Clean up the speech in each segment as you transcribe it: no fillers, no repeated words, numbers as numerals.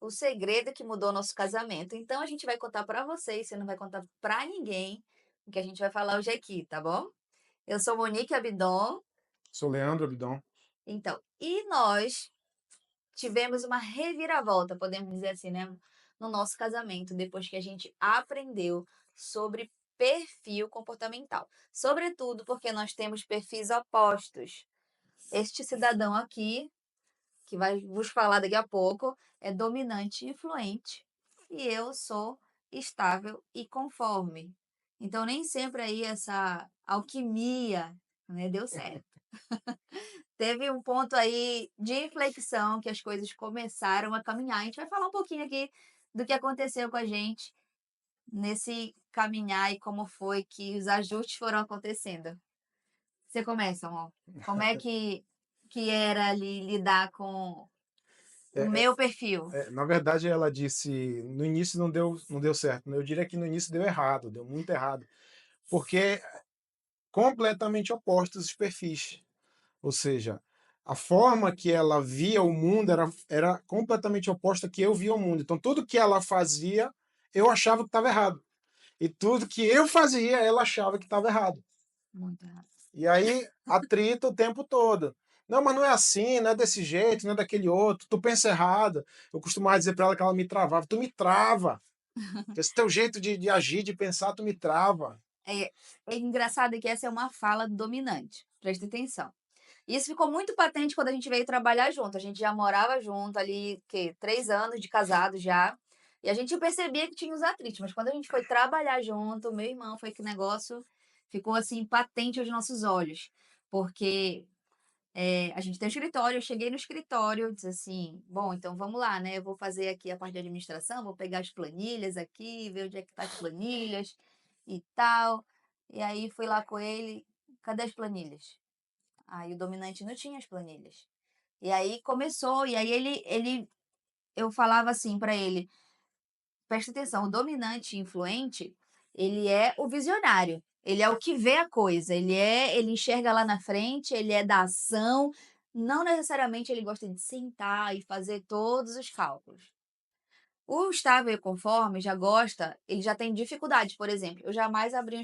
o segredo que mudou nosso casamento. Então a gente vai contar para vocês, você não vai contar para ninguém o que a gente vai falar hoje aqui, tá bom? Eu sou Monique Abdon, Sou Leandro Abidão. então, e nós tivemos uma reviravolta, podemos dizer assim, né, no nosso casamento, depois que a gente aprendeu sobre perfil comportamental. Sobretudo porque nós temos perfis opostos. Este cidadão aqui, que vai vos falar daqui a pouco, é dominante e influente, e eu sou estável e conforme. Então nem sempre aí essa alquimia, né, deu certo. Teve um ponto aí de inflexão que as coisas começaram a caminhar. A gente vai falar um pouquinho aqui do que aconteceu com a gente nesse caminhar e como foi que os ajustes foram acontecendo. Você começa, amor. Como é que era ali lidar com o É, meu perfil? na verdade, ela disse, no início não deu certo, né? Eu diria que no início deu errado, deu muito errado, porque completamente opostos os perfis. Ou seja, a forma que ela via o mundo era completamente oposta que eu via o mundo. Então, tudo que ela fazia, eu achava que estava errado. E tudo que eu fazia, ela achava que estava errado. Muito errado. E aí, atrito o tempo todo. Não, mas não é assim, não é desse jeito, não é daquele outro, tu pensa errado. Eu costumava dizer para ela que ela me travava. Tu me trava. Esse teu jeito de agir, de pensar, tu me trava. É, é engraçado que essa é uma fala dominante. Presta atenção. Isso ficou muito patente quando a gente veio trabalhar junto. A gente já morava junto ali, que 3 anos de casado já. E a gente percebia que tinha os atritos, mas quando a gente foi trabalhar junto, meu irmão, foi que o negócio ficou assim patente aos nossos olhos. Porque a gente tem um escritório, eu cheguei no escritório, disse assim: bom, então vamos lá, né? Eu vou fazer aqui a parte de administração, vou pegar as planilhas aqui, ver onde é que tá as planilhas e tal. E aí fui lá com ele, cadê as planilhas? Aí o dominante não tinha as planilhas. E aí começou, e aí eu falava assim para ele: presta atenção, o dominante e influente, ele é o visionário, ele é o que vê a coisa, ele enxerga lá na frente, ele é da ação, não necessariamente ele gosta de sentar e fazer todos os cálculos. O estável e conforme já gosta, ele já tem dificuldade, por exemplo, eu jamais abriria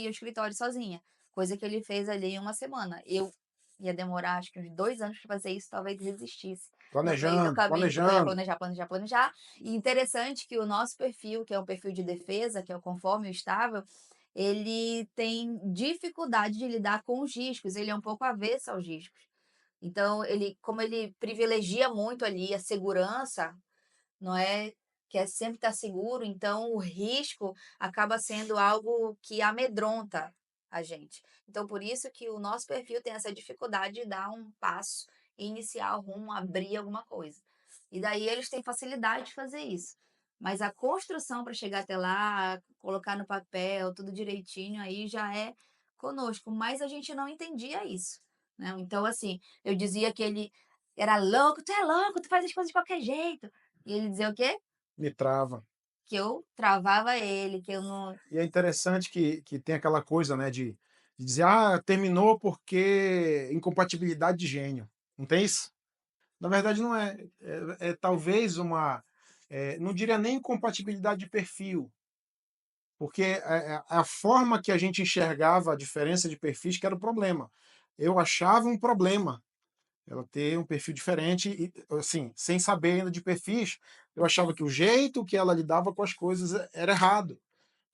um escritório sozinha, coisa que ele fez ali em uma semana. Eu ia demorar acho que uns 2 anos para fazer isso, talvez desistisse no meio do Planejando, caminho, porque eu ia planejando. planejar, planejar, planejar. E interessante que o nosso perfil, que é um perfil de defesa, que é o conforme o estável, ele tem dificuldade de lidar com os riscos, ele é um pouco avesso aos riscos. Então ele, como ele privilegia muito ali a segurança, não é, quer sempre estar seguro, então o risco acaba sendo algo que amedronta a gente. Então por isso que o nosso perfil tem essa dificuldade de dar um passo inicial rumo a abrir alguma coisa. E daí eles têm facilidade de fazer isso. Mas a construção para chegar até lá, colocar no papel, tudo direitinho, aí já é conosco. Mas a gente não entendia isso, né? Então, assim, eu dizia que ele era louco, tu é louco, tu faz as coisas de qualquer jeito. E ele dizia o quê? Me trava. Que eu travava ele, que eu não. E é interessante que tem aquela coisa, né, de dizer, ah, terminou porque incompatibilidade de gênio. Não tem isso? Na verdade, não é. É talvez uma. Não diria nem incompatibilidade de perfil, porque a forma que a gente enxergava a diferença de perfis que era o problema. Eu achava um problema ela ter um perfil diferente e, assim, sem saber ainda de perfis, eu achava que o jeito que ela lidava com as coisas era errado.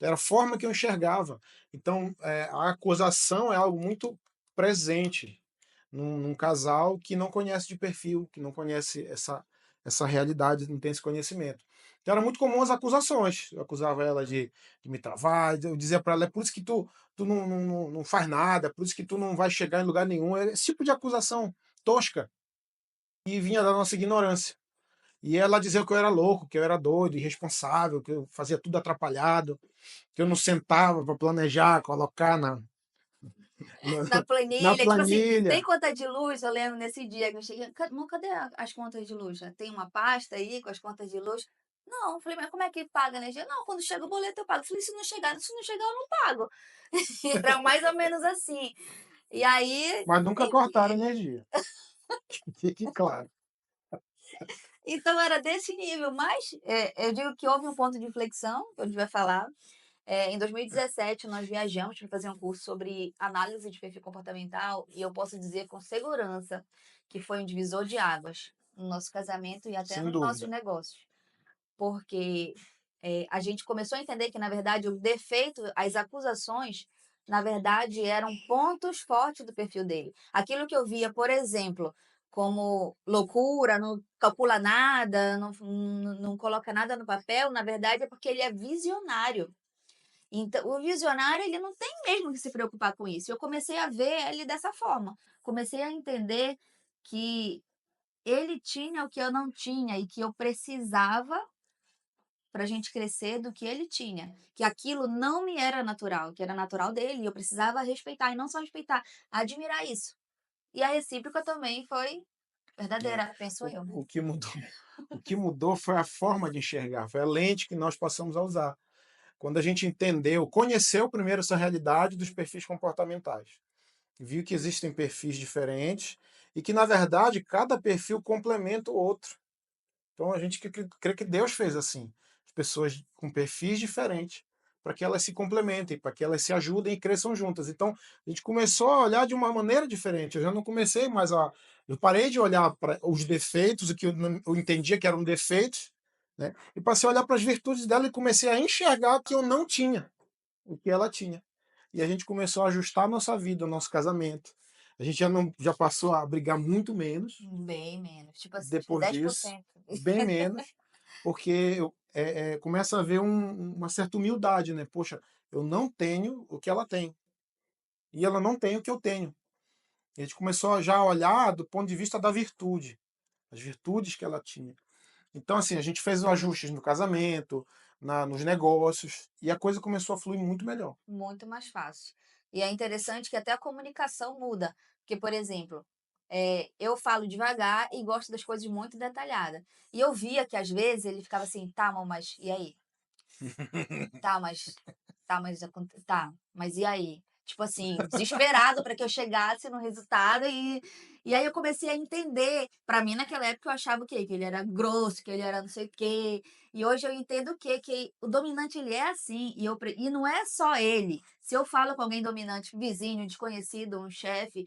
Era a forma que eu enxergava. Então, a acusação é algo muito presente num casal que não conhece de perfil, que não conhece essa realidade, não tem esse conhecimento. Então, era muito comum as acusações. Eu acusava ela de me travar, eu dizia para ela, é por isso que tu não faz nada, é por isso que tu não vai chegar em lugar nenhum. Esse tipo de acusação tosca e vinha da nossa ignorância. E ela dizia que eu era louco, que eu era doido, irresponsável, que eu fazia tudo atrapalhado, que eu não sentava para planejar, colocar na, Na na planilha, tipo assim, tem planilha. conta de luz? Eu lembro nesse dia que eu cheguei, "Não, cadê as contas de luz? Já tem uma pasta aí com as contas de luz?" Não, eu falei, mas como é que paga a energia? Não, quando chega o boleto eu pago. Eu falei, se não chegar, eu não pago. Era mais ou menos assim. E aí, Mas nunca cortaram enfim, energia. Que fique claro. Então era desse nível, mas, eu digo que houve um ponto de inflexão, que a gente vai falar. Em 2017 nós viajamos para fazer um curso sobre análise de perfil comportamental e eu posso dizer com segurança que foi um divisor de águas no nosso casamento e até Sem nos nossos dúvida, negócios. Porque, a gente começou a entender que, na verdade, o defeito, as acusações, na verdade, eram pontos fortes do perfil dele. Aquilo que eu via, por exemplo, como loucura, não calcula nada, não coloca nada no papel, na verdade é porque ele é visionário. Então, o visionário, ele não tem mesmo que se preocupar com isso. Eu comecei a ver ele dessa forma. Comecei a entender que ele tinha o que eu não tinha e que eu precisava para a gente crescer do que ele tinha, que aquilo não me era natural, que era natural dele, e eu precisava respeitar, e não só respeitar, admirar isso. E a recíproca também foi né. verdadeira, penso eu, né. O que mudou o que mudou foi a forma de enxergar, foi a lente que nós passamos a usar. Quando a gente entendeu, conheceu primeiro essa realidade dos perfis comportamentais, viu que existem perfis diferentes e que, na verdade, cada perfil complementa o outro. Então a gente crê que Deus fez assim, as pessoas com perfis diferentes, para que elas se complementem, para que elas se ajudem e cresçam juntas. Então a gente começou a olhar de uma maneira diferente. Eu já não comecei mais a. Eu parei de olhar para os defeitos, o que eu entendia que eram defeitos, né? E passei a olhar para as virtudes dela e comecei a enxergar que eu não tinha, o que ela tinha. E a gente começou a ajustar a nossa vida, o nosso casamento. A gente já, não, já passou a brigar muito menos Bem menos, tipo assim, acho que depois disso, 10%. bem menos, porque eu, começa a haver uma certa humildade, né? Poxa, eu não tenho o que ela tem, e ela não tem o que eu tenho. E a gente começou a já olhar do ponto de vista da virtude, as virtudes que ela tinha. Então, assim, a gente fez os ajustes no casamento, nos negócios, e a coisa começou a fluir muito melhor. Muito mais fácil. E é interessante que até a comunicação muda, porque, por exemplo, eu falo devagar e gosto das coisas muito detalhadas. E eu via que às vezes ele ficava assim: "Tá, amor, mas e aí? Tá, mas tá, mas e aí?". Tipo assim, desesperado para que eu chegasse no resultado e aí eu comecei a entender. Para mim, naquela época, eu achava o quê? Que ele era grosso, que ele era não sei o quê. E hoje eu entendo o quê? Que o dominante ele é assim, e não é só ele. Se eu falo com alguém dominante, vizinho, desconhecido, um chefe,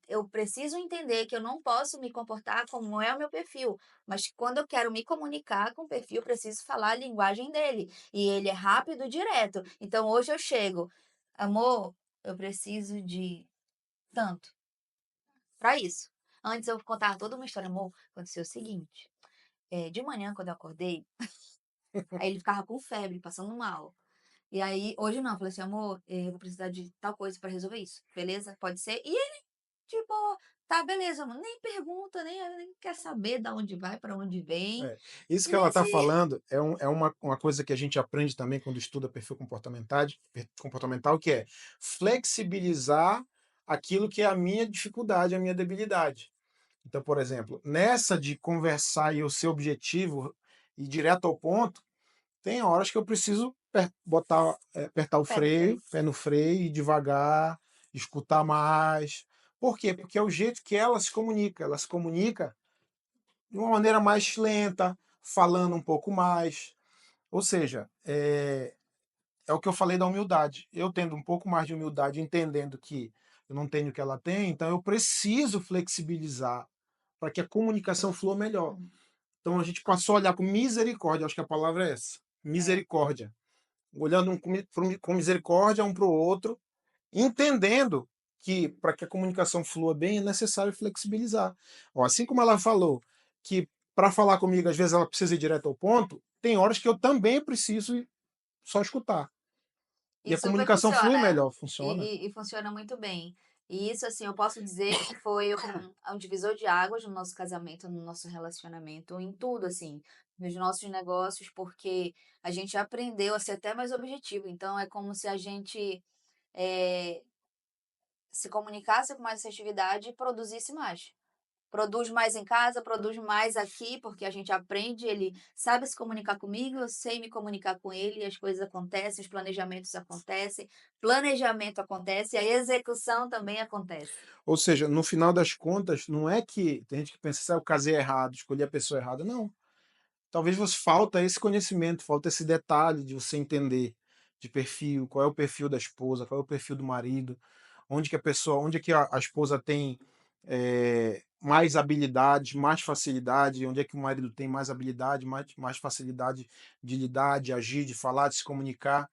eu preciso entender que eu não posso me comportar como é o meu perfil, mas quando eu quero me comunicar com o perfil, eu preciso falar a linguagem dele. E ele é rápido e direto. Então hoje eu chego: "Amor, eu preciso de tanto para isso". Antes eu contava toda uma história: "Amor, aconteceu o seguinte, de manhã quando eu acordei", aí ele ficava com febre, passando mal. E aí hoje não, eu falei assim: "Amor, eu vou precisar de tal coisa para resolver isso, beleza? Pode ser?". E ele, tipo: "Tá, beleza, amor". Nem pergunta, nem quer saber da onde vai, para onde vem. É, isso E que ela está desse falando é uma coisa que a gente aprende também quando estuda comportamental, que é flexibilizar aquilo que é a minha dificuldade, a minha debilidade. Então, por exemplo, nessa de conversar e o seu objetivo ir direto ao ponto, tem horas que eu preciso apertar o pé no freio. freio, pé no freio, ir devagar, escutar mais. Por quê? Porque é o jeito que ela se comunica. Ela se comunica de uma maneira mais lenta, falando um pouco mais. Ou seja, é o que eu falei da humildade. Eu tendo um pouco mais de humildade, entendendo que eu não tenho o que ela tem, então eu preciso flexibilizar para que a comunicação flua melhor. Hum, Então a gente passou a olhar com misericórdia, acho que a palavra é essa, é. misericórdia. Olhando com misericórdia um para o outro, entendendo que para que a comunicação flua bem é necessário flexibilizar. Ó, assim como ela falou que para falar comigo às vezes ela precisa ir direto ao ponto, tem horas que eu também preciso só escutar. E E a super comunicação flui funciona. melhor, funciona. E funciona muito bem. E isso, assim, eu posso dizer que foi um divisor de águas no nosso casamento, no nosso relacionamento, em tudo, assim, nos nossos negócios, porque a gente aprendeu a ser até mais objetivo. Então, é como se a gente eh, se comunicasse com mais assertividade e produzisse mais. Produz mais em casa, produz mais aqui, porque a gente aprende, ele sabe se comunicar comigo, eu sei me comunicar com ele, e as coisas acontecem, os planejamentos acontecem, planejamento acontece e a execução também acontece. Ou seja, no final das contas, não é que tem gente que pensa: "Ah, eu casei errado, escolhi a pessoa errada", não. Talvez você falta esse conhecimento, falta esse detalhe de você entender de perfil, qual é o perfil da esposa, qual é o perfil do marido, onde é que a esposa tem, mais habilidades, mais facilidade, onde é que o marido tem mais habilidade, mais facilidade de lidar, de agir, de falar, de se comunicar.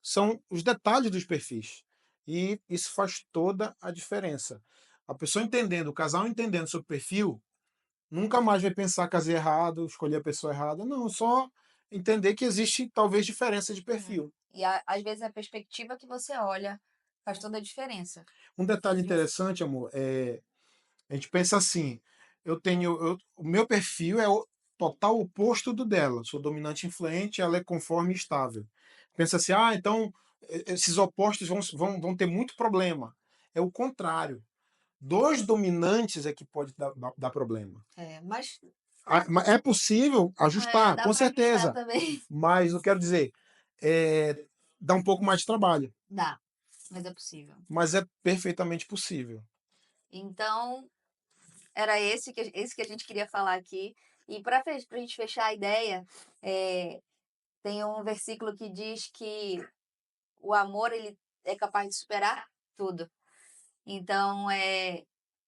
São os detalhes dos perfis. E isso faz toda a diferença. A pessoa entendendo, o casal entendendo seu perfil, nunca mais vai pensar casei errado, escolhi a pessoa errada. Não, só entender que existe talvez diferença de É. perfil. E às vezes a perspectiva que você olha faz toda a diferença. Um detalhe Isso. interessante, amor, a gente pensa assim, o meu perfil é o total oposto do dela. Sou dominante e influente, ela é conforme e estável. Pensa assim, ah, então esses opostos vão ter muito problema. É o contrário. Dois dominantes é que pode dar problema. É, mas É possível ajustar, dá com para ajustar certeza, também. mas eu quero dizer, dá um pouco mais de trabalho, Dá, mas é possível. mas é perfeitamente possível. Então, era esse que a gente queria falar aqui. E para a gente fechar a ideia, tem um versículo que diz que o amor ele é capaz de superar tudo. Então,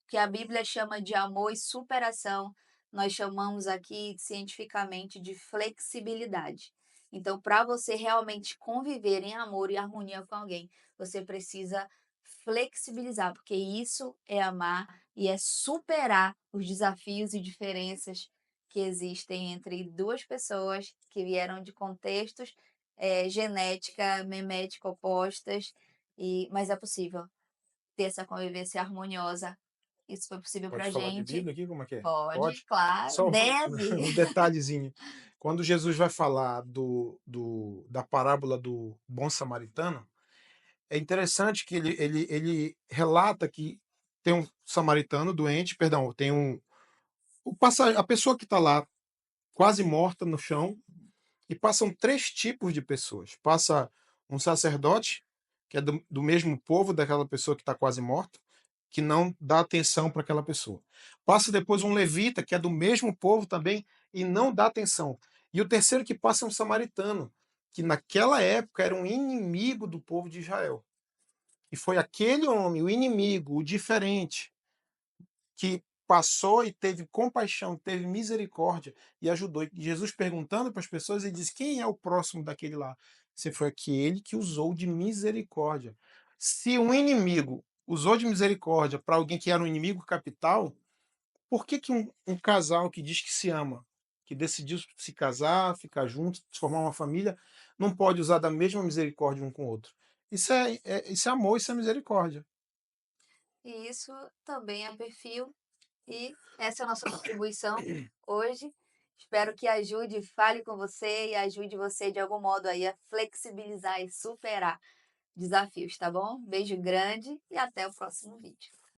que a Bíblia chama de amor e superação, nós chamamos aqui cientificamente de flexibilidade. Então, para você realmente conviver em amor e harmonia com alguém, você precisa flexibilizar, porque isso é amar e é superar os desafios e diferenças que existem entre duas pessoas que vieram de contextos, genética, memética opostas, mas é possível ter essa convivência harmoniosa. Isso foi possível Pode pra falar de gente. Bíblia aqui, como é que é? Pode, Pode? claro, Só deve. um detalhezinho, quando Jesus vai falar da parábola do bom samaritano, é interessante que ele relata que tem um samaritano doente, perdão, tem a pessoa que está lá quase morta no chão. E passam 3 tipos de pessoas. Passa um sacerdote, que é do mesmo povo daquela pessoa que está quase morta, que não dá atenção para aquela pessoa. Passa depois um levita, que é do mesmo povo também, e não dá atenção. E o terceiro que passa é um samaritano, que naquela época era um inimigo do povo de Israel. E foi aquele homem, o inimigo, o diferente, que passou e teve compaixão, teve misericórdia e ajudou. E Jesus perguntando para as pessoas, ele diz: quem é o próximo daquele lá? Você foi aquele que usou de misericórdia. Se um inimigo usou de misericórdia para alguém que era um inimigo capital, por que, que um casal que diz que se ama, que decidiu se casar, ficar junto, formar uma família, não pode usar da mesma misericórdia um com o outro? Isso é amor, isso é misericórdia. E isso também é perfil, e essa é a nossa contribuição hoje. Espero que ajude, fale com você e ajude você de algum modo aí a flexibilizar e superar desafios, tá bom? Beijo grande e até o próximo vídeo.